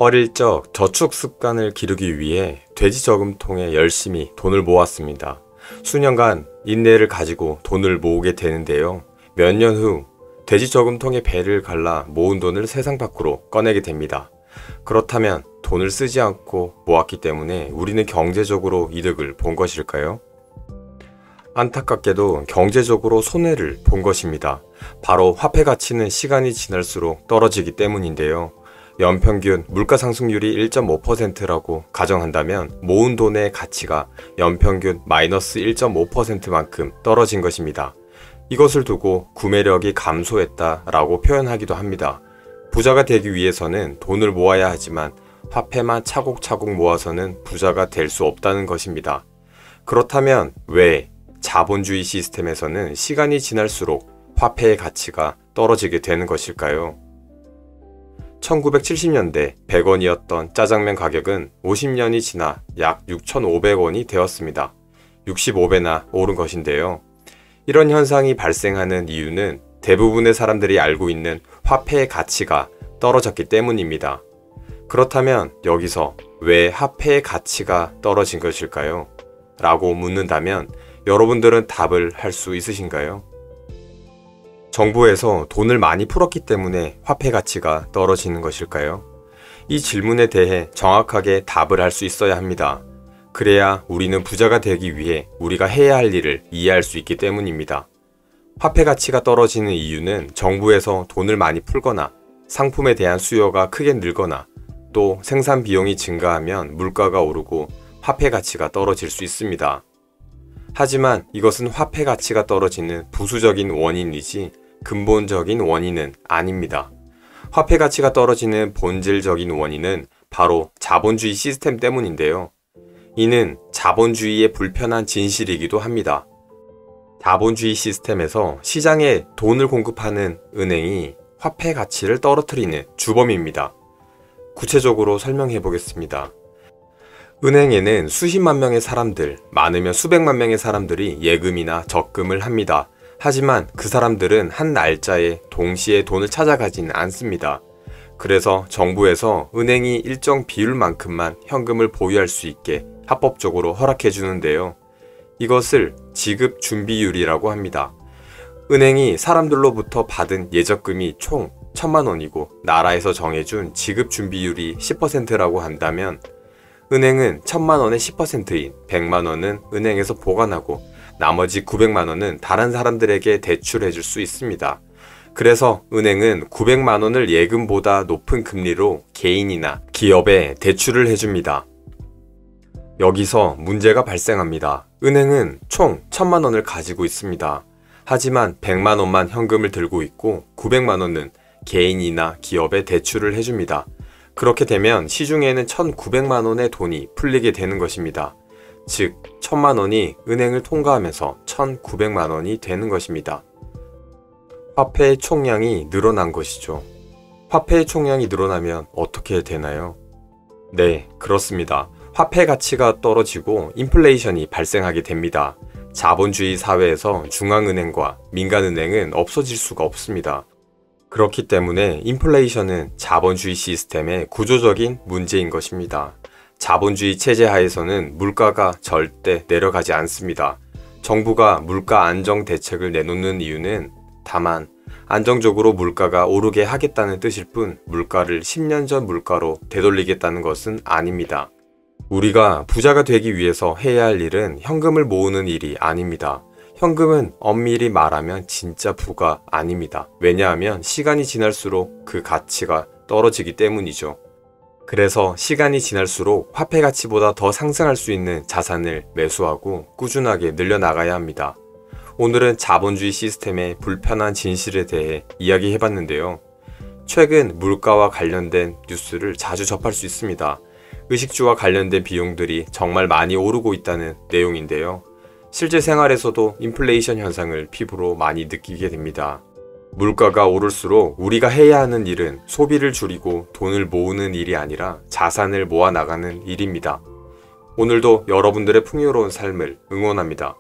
어릴 적 저축 습관을 기르기 위해 돼지 저금통에 열심히 돈을 모았습니다. 수년간 인내를 가지고 돈을 모으게 되는데요. 몇 년 후 돼지 저금통에 배를 갈라 모은 돈을 세상 밖으로 꺼내게 됩니다. 그렇다면 돈을 쓰지 않고 모았기 때문에 우리는 경제적으로 이득을 본 것일까요? 안타깝게도 경제적으로 손해를 본 것입니다. 바로 화폐 가치는 시간이 지날수록 떨어지기 때문인데요. 연평균 물가 상승률이 1.5%라고 가정한다면 모은 돈의 가치가 연평균 마이너스 1.5%만큼 떨어진 것입니다. 이것을 두고 구매력이 감소했다라고 표현하기도 합니다. 부자가 되기 위해서는 돈을 모아야 하지만 화폐만 차곡차곡 모아서는 부자가 될 수 없다는 것입니다. 그렇다면 왜 자본주의 시스템에서는 시간이 지날수록 화폐의 가치가 떨어지게 되는 것일까요? 1970년대 100원이었던 짜장면 가격은 50년이 지나 약 6,500원이 되었습니다. 65배나 오른 것인데요. 이런 현상이 발생하는 이유는 대부분의 사람들이 알고 있는 화폐의 가치가 떨어졌기 때문입니다. 그렇다면 여기서 왜 화폐의 가치가 떨어진 것일까요? 라고 묻는다면 여러분들은 답을 할 수 있으신가요? 정부에서 돈을 많이 풀었기 때문에 화폐 가치가 떨어지는 것일까요? 이 질문에 대해 정확하게 답을 할 수 있어야 합니다. 그래야 우리는 부자가 되기 위해 우리가 해야 할 일을 이해할 수 있기 때문입니다. 화폐 가치가 떨어지는 이유는 정부에서 돈을 많이 풀거나 상품에 대한 수요가 크게 늘거나 또 생산 비용이 증가하면 물가가 오르고 화폐 가치가 떨어질 수 있습니다. 하지만 이것은 화폐 가치가 떨어지는 부수적인 원인이지 근본적인 원인은 아닙니다. 화폐 가치가 떨어지는 본질적인 원인은 바로 자본주의 시스템 때문인데요. 이는 자본주의의 불편한 진실이기도 합니다. 자본주의 시스템에서 시장에 돈을 공급하는 은행이 화폐 가치를 떨어뜨리는 주범입니다. 구체적으로 설명해 보겠습니다. 은행에는 수십만 명의 사람들, 많으면 수백만 명의 사람들이 예금이나 적금을 합니다. 하지만 그 사람들은 한 날짜에 동시에 돈을 찾아가지는 않습니다. 그래서 정부에서 은행이 일정 비율만큼만 현금을 보유할 수 있게 합법적으로 허락해 주는데요. 이것을 지급 준비율이라고 합니다. 은행이 사람들로부터 받은 예적금이 총 1,000만 원이고 나라에서 정해준 지급 준비율이 10%라고 한다면 은행은 1,000만 원의 10%인 100만 원은 은행에서 보관하고 나머지 900만 원은 다른 사람들에게 대출해 줄 수 있습니다. 그래서 은행은 900만 원을 예금보다 높은 금리로 개인이나 기업에 대출을 해줍니다. 여기서 문제가 발생합니다. 은행은 총 1,000만 원을 가지고 있습니다. 하지만 100만 원만 현금을 들고 있고 900만 원은 개인이나 기업에 대출을 해줍니다. 그렇게 되면 시중에는 1,900만 원의 돈이 풀리게 되는 것입니다. 즉 1,000만 원이 은행을 통과하면서 1,900만 원이 되는 것입니다. 화폐의 총량이 늘어난 것이죠. 화폐의 총량이 늘어나면 어떻게 되나요? 네, 그렇습니다. 화폐 가치가 떨어지고 인플레이션이 발생하게 됩니다. 자본주의 사회에서 중앙은행과 민간은행은 없어질 수가 없습니다. 그렇기 때문에 인플레이션은 자본주의 시스템의 구조적인 문제인 것입니다. 자본주의 체제 하에서는 물가가 절대 내려가지 않습니다. 정부가 물가 안정 대책을 내놓는 이유는 다만 안정적으로 물가가 오르게 하겠다는 뜻일 뿐 물가를 10년 전 물가로 되돌리겠다는 것은 아닙니다. 우리가 부자가 되기 위해서 해야 할 일은 현금을 모으는 일이 아닙니다. 현금은 엄밀히 말하면 진짜 부가 아닙니다. 왜냐하면 시간이 지날수록 그 가치가 떨어지기 때문이죠. 그래서 시간이 지날수록 화폐 가치보다 더 상승할 수 있는 자산을 매수하고 꾸준하게 늘려나가야 합니다. 오늘은 자본주의 시스템의 불편한 진실에 대해 이야기해봤는데요. 최근 물가와 관련된 뉴스를 자주 접할 수 있습니다. 의식주와 관련된 비용들이 정말 많이 오르고 있다는 내용인데요. 실제 생활에서도 인플레이션 현상을 피부로 많이 느끼게 됩니다. 물가가 오를수록 우리가 해야 하는 일은 소비를 줄이고 돈을 모으는 일이 아니라 자산을 모아 나가는 일입니다. 오늘도 여러분들의 풍요로운 삶을 응원합니다.